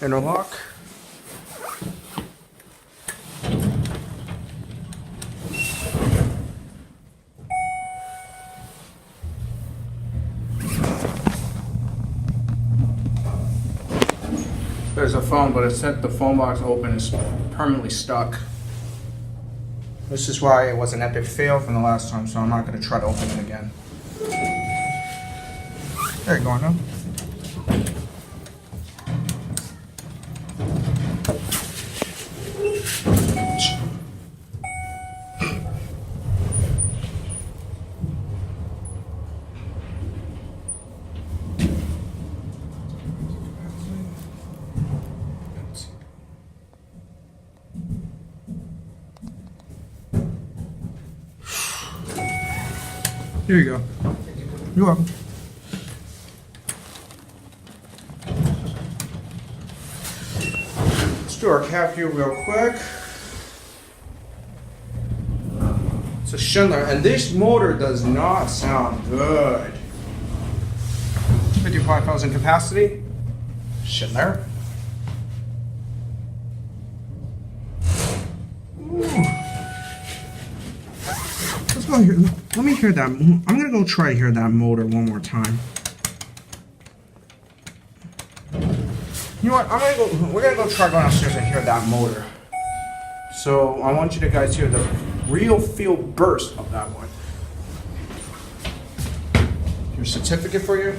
interlock. There's a phone, but it said the phone box open is permanently stuck. This is why it was an epic fail from the last time, so I'm not going to try to open it again. There you go, now. Here you go. You're welcome. Let's do our cap view real quick. It's a Schindler, and this motor does not sound good. 55,000 capacity. Schindler. Let's go here. Let me hear that. I'm gonna go try to hear that motor one more time. You know what? We're gonna go try going upstairs and hear that motor. So I want you to guys hear the real feel burst of that one. Your certificate for you.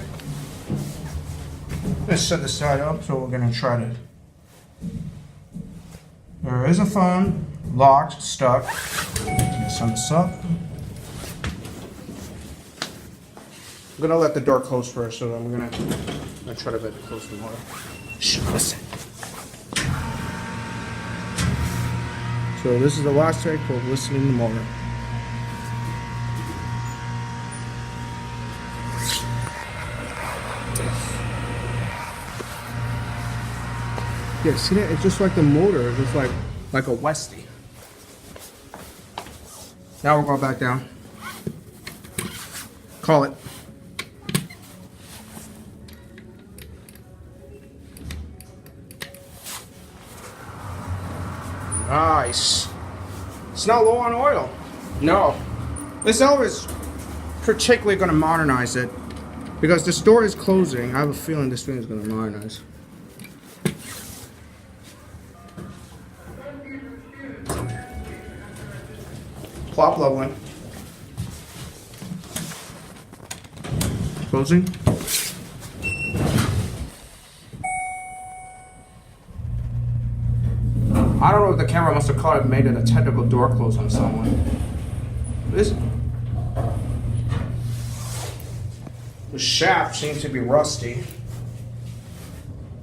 I'm gonna set this side up, so we're gonna try to. There is a phone, locked, stuck. Let's send this up. I'm gonna let the door close first, so I'm gonna try to close the motor. Shh, listen. So this is the last take for listening to the motor. Yeah, see that? It's just like the motor. It's just like a Westie. Now we'll go back down. Call it. Nice. It's not low on oil. No. This elevator is particularly going to modernize it because this door is closing. I have a feeling this thing is going to modernize. Plop leveling. Closing. I don't know if the camera must have caught it and made it a technical door close on someone. The shaft seems to be rusty.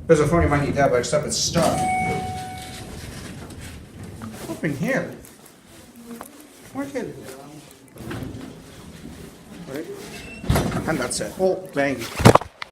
There's a phone you might need that, but except it's stuck. Up in here. Where can it? Right? And that's it. Oh, bang.